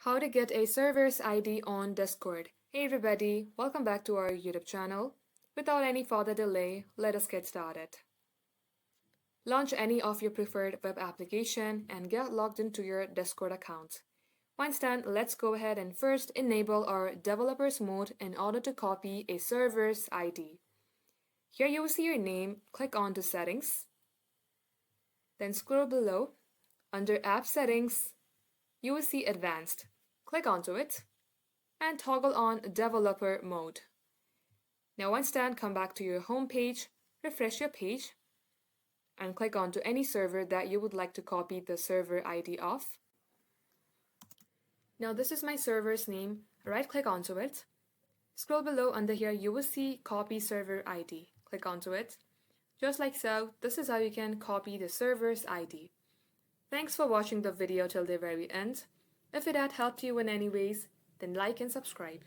How to get a server's ID on Discord. Hey everybody, welcome back to our YouTube channel. Without any further delay, let us get started. Launch any of your preferred web application and get logged into your Discord account. Once done, let's go ahead and first enable our developers mode in order to copy a server's ID. Here you will see your name, click on to settings. Then scroll below. Under app settings, you will see advanced. Click onto it and toggle on developer mode. Now once done, come back to your home page, refresh your page, and click onto any server that you would like to copy the server ID of. Now this is my server's name, right click onto it. Scroll below under here, you will see copy server ID. Click onto it. Just like so, this is how you can copy the server's ID. Thanks for watching the video till the very end. If it had helped you in any ways, then like and subscribe.